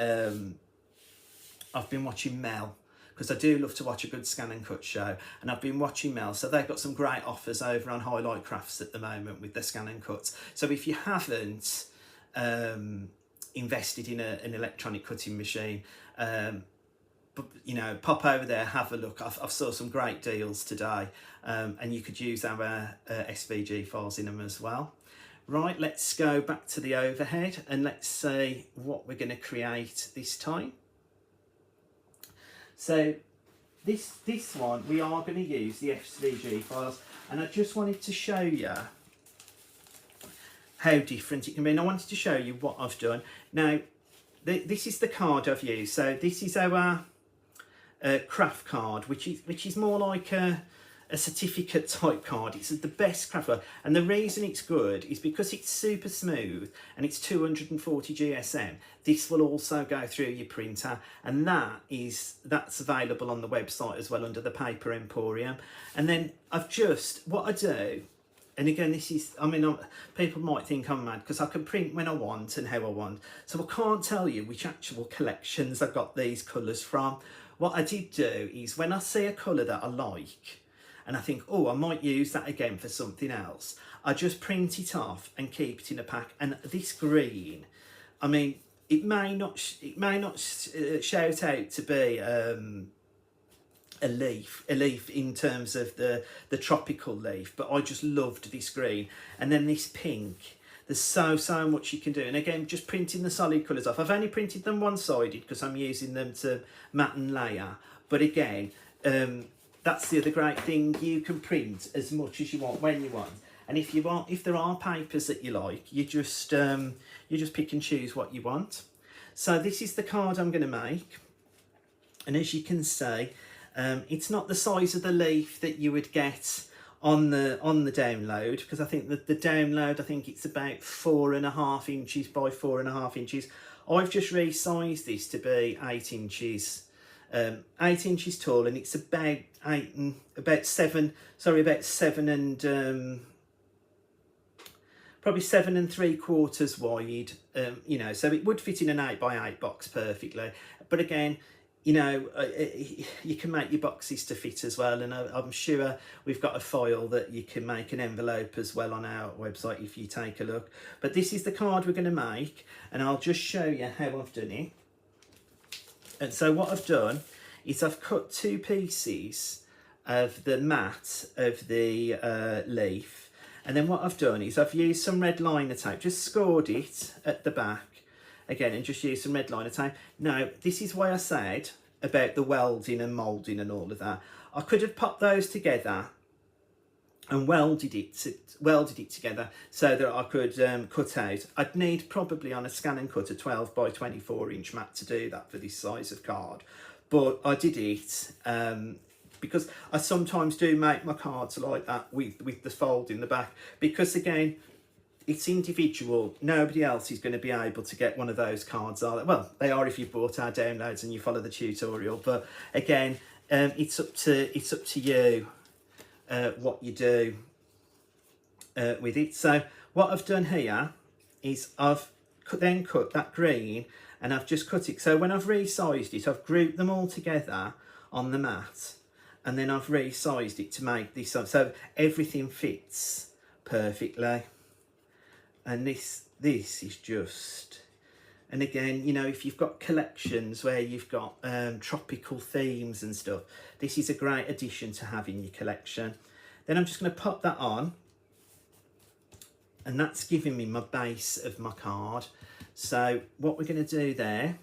I've been watching Mel, because I do love to watch a good Scan and Cut show, and I've been watching Mel. So they've got some great offers over on Highlight Crafts at the moment with their Scan and Cuts. So if you haven't invested in an electronic cutting machine, but you know, pop over there, have a look. I've saw some great deals today, and you could use our SVG files in them as well. Right, let's go back to the overhead and let's see what we're going to create this time. So this one, we are going to use the SVG files, and I just wanted to show you how different it can be. And I wanted to show you what I've done. Now, this is the card I've used. So this is our craft card, which is more like a a certificate type card. It's the best craft card, and the reason it's good is because it's super smooth and it's 240 GSM. This will also go through your printer, and that's available on the website as well under the Paper Emporium. And then what I do, and again, this is, I mean, people might think I'm mad because I can print when I want and how I want, so I can't tell you which actual collections I got these colours from. What I did do is, when I see a colour that I like and I think, oh, I might use that again for something else, I just print it off and keep it in a pack. And this green, I mean, it may not shout out to be a leaf in terms of the tropical leaf, but I just loved this green. And then this pink, there's so much you can do. And again, just printing the solid colours off. I've only printed them one-sided because I'm using them to matte and layer, but again, that's the other great thing, you can print as much as you want when you want. And if there are papers that you like, you just pick and choose what you want. So this is the card I'm going to make, and as you can see, it's not the size of the leaf that you would get on the download, because I think that the download, I think it's about 4.5 inches by 4.5 inches. I've just resized this to be 8 inches, 8 inches tall, and it's about 7 and probably 7 3/4 wide, you know, so it would fit in an 8x8 box perfectly. But again, you know, you can make your boxes to fit as well, and I'm sure we've got a file that you can make an envelope as well on our website if you take a look. But this is the card we're going to make, and I'll just show you how I've done it. And so what I've done is I've cut 2 pieces of the mat of the leaf, and then what I've done is I've used some red liner tape, just scored it at the back again, and just use some red liner tape. Now, this is why I said about the welding and moulding and all of that. I could have popped those together and welded it together so that I could cut out. I'd need probably on a scan and cut a 12 by 24 inch mat to do that for this size of card. But I did it because I sometimes do make my cards like that with the fold in the back, because again, it's individual. Nobody else is going to be able to get one of those cards, are they? Well, they are if you've bought our downloads and you follow the tutorial. But again, it's up to you what you do with it. So what I've done here is I've then cut that green, and I've just cut it. So when I've resized it, I've grouped them all together on the mat, and then I've resized it to make this up, so everything fits perfectly. And this is just, and again, you know, if you've got collections where you've got tropical themes and stuff, this is a great addition to have in your collection. Then I'm just going to pop that on, and that's giving me my base of my card. So what we're going to do there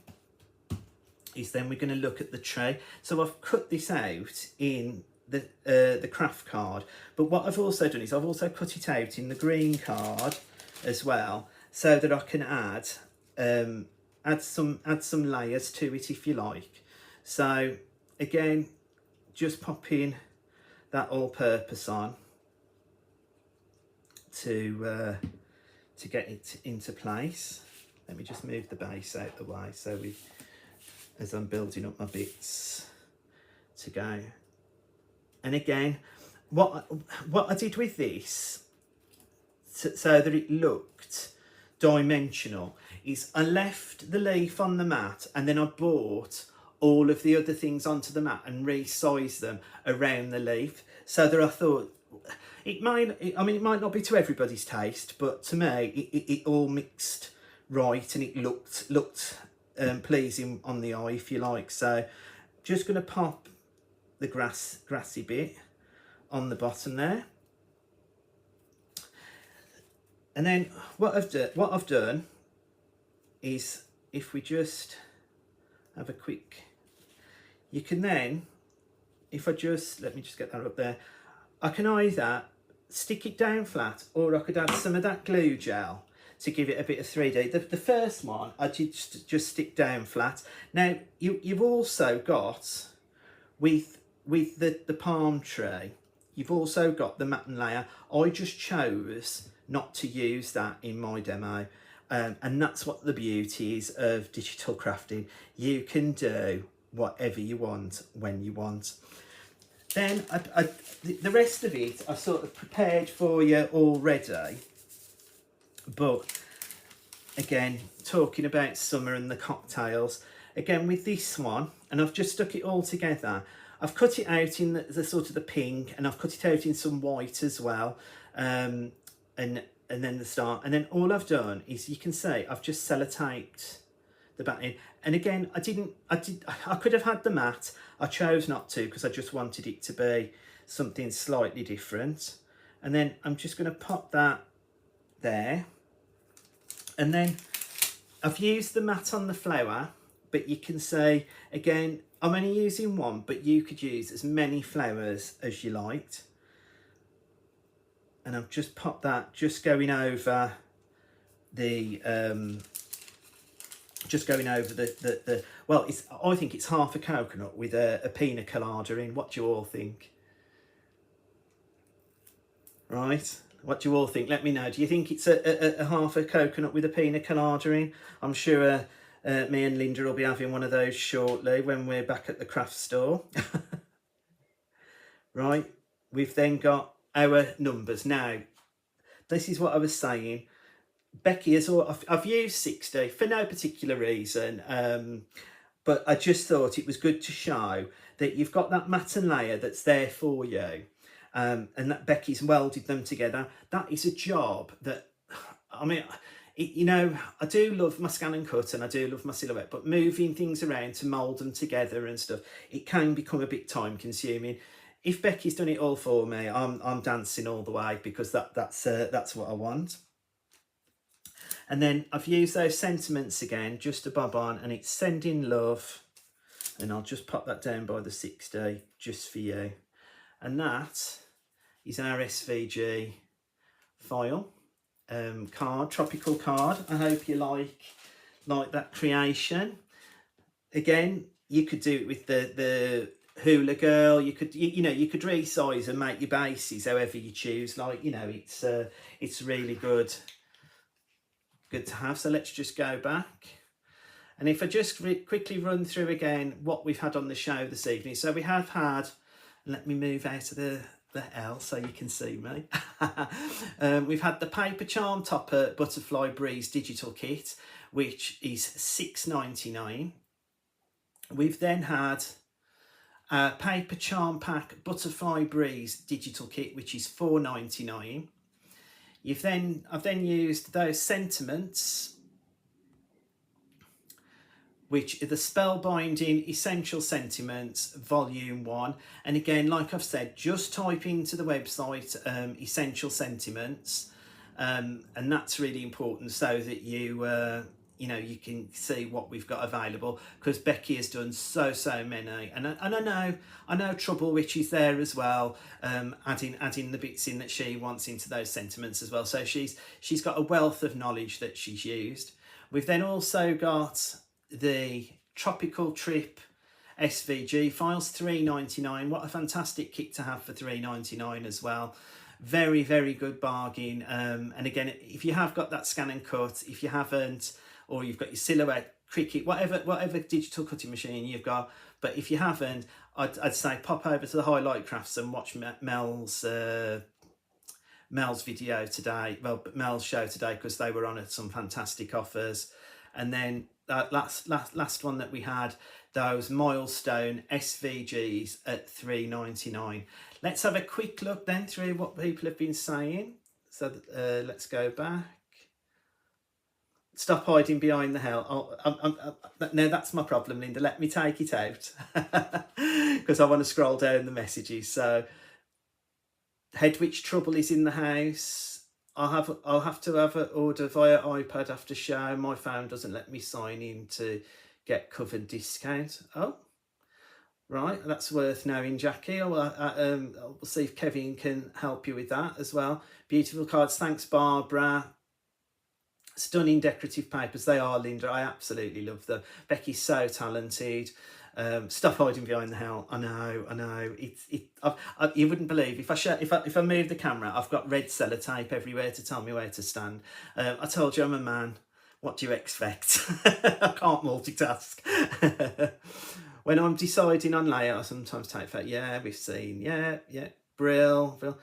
is then we're going to look at the tray. So I've cut this out in the craft card, but what I've also done is I've also cut it out in the green card as well, so that I can add some layers to it if you like. So again, just popping that all-purpose on to get it into place. Let me just move the base out the way so as I'm building up my bits to go. And again, what I did with this, so that it looked dimensional, is I left the leaf on the mat, and then I brought all of the other things onto the mat and resized them around the leaf, so that I thought it might not be to everybody's taste, but to me it all mixed right, and it looked pleasing on the eye, if you like. So just going to pop the grassy bit on the bottom there. And then what I've done is, if we just have a quick, you can then, if I just, let me just get that up there, I can either stick it down flat, or I could add some of that glue gel to give it a bit of 3D. The first one I did just stick down flat. Now you've also got with the palm tree, you've also got the matten layer. I just chose not to use that in my demo. And that's what the beauty is of digital crafting. You can do whatever you want when you want. Then the rest of it I sort of prepared for you already. But again, talking about summer and the cocktails, again with this one, and I've just stuck it all together. I've cut it out in the sort of the pink, and I've cut it out in some white as well. And then the start, and then all I've done is, you can see I've just sellotaped the back in. And again, I could have had the matte. I chose not to because I just wanted it to be something slightly different. And then I'm just going to pop that there. And then I've used the matte on the flower, but you can see, again, I'm only using one, but you could use as many flowers as you liked. And I've just popped that, just going over the well, I think it's half a coconut with a pina colada in. What do you all think? Right, what do you all think? Let me know. Do you think it's a half a coconut with a pina colada in? I'm sure me and Linda will be having one of those shortly when we're back at the craft store. Right, we've then got our numbers. Now, this is what I was saying. Becky has, I've used 60 for no particular reason, but I just thought it was good to show that you've got that matten layer that's there for you, and that Becky's welded them together. That is a job that, I mean, you know, I do love my scan and cut and I do love my silhouette, but moving things around to mould them together and stuff, it can become a bit time consuming. If Becky's done it all for me, I'm dancing all the way, because that's what I want. And then I've used those sentiments again, just to bob on, and it's sending love. And I'll just pop that down by the 60 just for you. And that is our SVG file card, tropical card. I hope you like that creation. Again, you could do it with the hula girl. You could, you could resize and make your bases however you choose. Like, you know, it's really good to have. So let's just go back. And if I just quickly run through again what we've had on the show this evening. So we have had, let me move out of the L so you can see me. We've had the Paper Charm Topper Butterfly Breeze digital kit, which is $6.99. We've then had a Paper Charm Pack Butterfly Breeze digital kit, which is $4.99. I've then used those sentiments, which are the Spellbinding Essential Sentiments Volume 1. And again, like I've said, just type into the website Essential Sentiments, and that's really important so that you can see what we've got available, because Becky has done so many, and I know Trouble Witch is there as well, adding the bits in that she wants into those sentiments as well. So she's got a wealth of knowledge that she's used. We've then also got the Tropical Trip SVG files, $3.99. What a fantastic kit to have for $3.99 as well. Very good bargain. And again, if you have got that scan and cut, if you haven't, or you've got your Silhouette, Cricut, whatever digital cutting machine you've got, but if you haven't, I'd say pop over to the Highlight Crafts and watch Mel's video today, Mel's show today, because they were on at some fantastic offers. And then that last one that we had, those Milestone SVGs at $3.99. Let's have a quick look then through what people have been saying. So let's go back. Stop hiding behind the hell. No, that's my problem, Linda. Let me take it out because I want to scroll down the messages. So, Headwitch Trouble is in the house. I'll have to have an order via iPad after show. My phone doesn't let me sign in to get covered discount. Oh, right. That's worth knowing, Jackie. I'll see if Kevin can help you with that as well. Beautiful cards. Thanks, Barbara. Stunning decorative papers. They are, Linda. I absolutely love them. Becky's so talented. Stop hiding behind the hell. I know. You wouldn't believe if I move the camera, I've got red sellotape everywhere to tell me where to stand. I told you I'm a man. What do you expect? I can't multitask. When I'm deciding on layout, I sometimes take that. Yeah, we've seen. Yeah. Brill.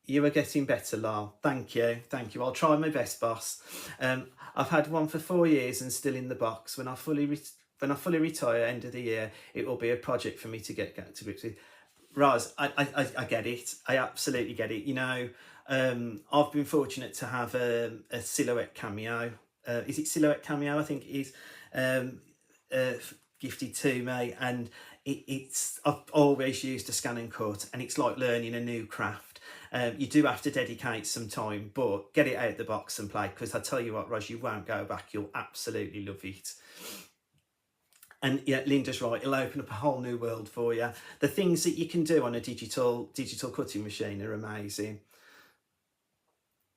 You are getting better, Lyle. Thank you. I'll try my best, boss. I've had one for 4 years and still in the box. When I fully retire, end of the year, it will be a project for me to get to grips with. Raz, I get it. I absolutely get it. You know, I've been fortunate to have a silhouette cameo. Is it silhouette cameo? I think it is. Gifted to me, and it's I've always used a scan and cut, and it's like learning a new craft. You do have to dedicate some time, but get it out the box and play, because I tell you what, Raz, you won't go back. You'll absolutely love it. And yeah, Linda's right, it'll open up a whole new world for you. The things that you can do on a digital cutting machine are amazing.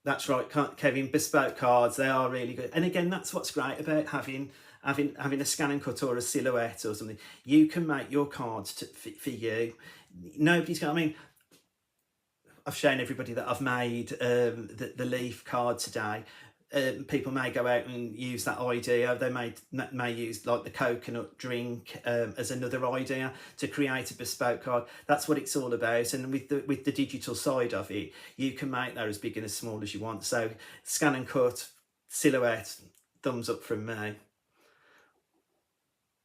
That's right, Kevin, bespoke cards, they are really good. And again, that's what's great about having a scan and cut or a silhouette or something. You can make your cards for you. Nobody's got, I mean, I've shown everybody that I've made the leaf card today. People may go out and use that idea. They may use like the coconut drink as another idea to create a bespoke card. That's what it's all about. And with the digital side of it, you can make that as big and as small as you want. So scan and cut, silhouette, thumbs up from me.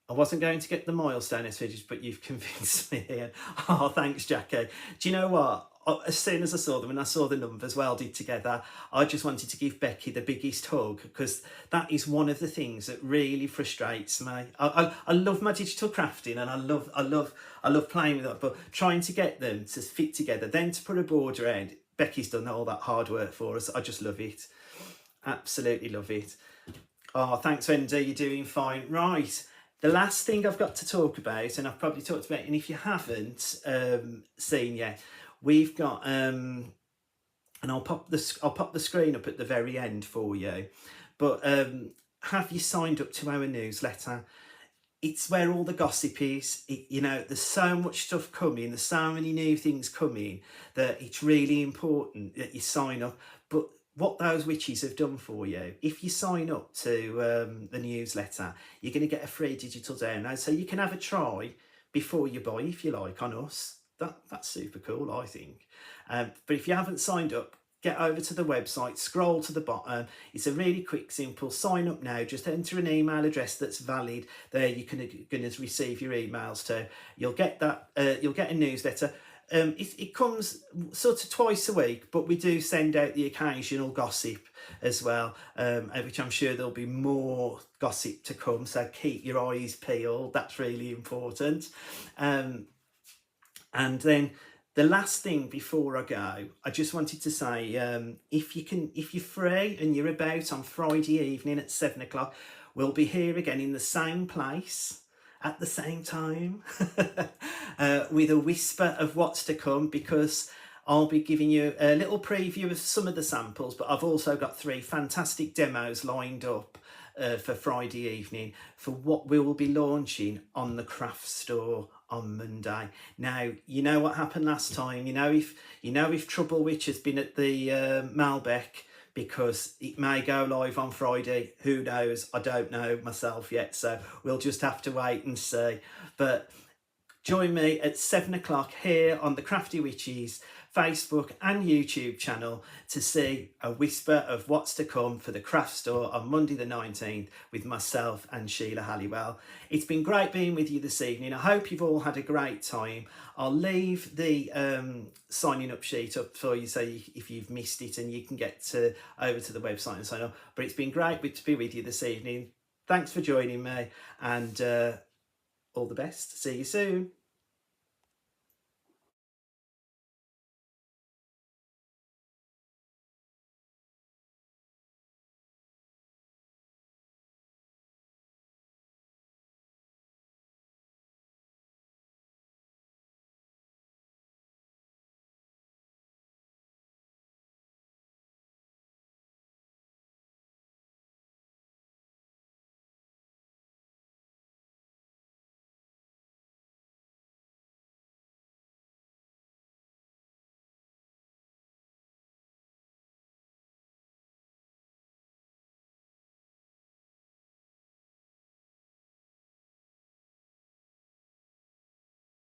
I wasn't going to get the milestone SVGs, but you've convinced me here. Oh, thanks, Jackie. Do you know what? As soon as I saw them and I saw the numbers welded together, I just wanted to give Becky the biggest hug, because that is one of the things that really frustrates me. I love my digital crafting, and I love playing with it, but trying to get them to fit together, then to put a border around. Becky's done all that hard work for us. I just love it. Absolutely love it. Oh, thanks, Wendy. You're doing fine. Right. The last thing I've got to talk about, and I've probably talked about, and if you haven't seen yet, we've got, and I'll pop the screen up at the very end for you. But have you signed up to our newsletter? It's where all the gossip is. You know, there's so much stuff coming. There's so many new things coming that it's really important that you sign up. But what those witches have done for you, if you sign up to the newsletter, you're going to get a free digital download, so you can have a try before you buy, if you like, on us. That's super cool, I think. But if you haven't signed up, get over to the website, scroll to the bottom. It's a really quick, simple sign up now. Just enter an email address that's valid. There you can receive your emails to. You'll get that. You'll get a newsletter. It comes sort of twice a week, but we do send out the occasional gossip as well, which I'm sure there'll be more gossip to come, so keep your eyes peeled. That's really important. And then the last thing before I go, I just wanted to say, if you're free and you're about on Friday evening at 7 o'clock, we'll be here again in the same place at the same time with a whisper of what's to come, because I'll be giving you a little preview of some of the samples, but I've also got 3 fantastic demos lined up for Friday evening for what we will be launching on the craft store on Monday. Now, you know what happened last time. You know if Trouble Witch has been at the Malbec, because it may go live on Friday. Who knows? I don't know myself yet, so we'll just have to wait and see. But join me at 7 o'clock here on the Crafty Witches Facebook and YouTube channel to see a whisper of what's to come for the craft store on Monday the 19th with myself and Sheila Halliwell. It's been great being with you this evening. I hope you've all had a great time. I'll leave the signing up sheet up for you, so if you've missed it, and you can get over to the website and sign up. But it's been great to be with you this evening. Thanks for joining me, and all the best. See you soon.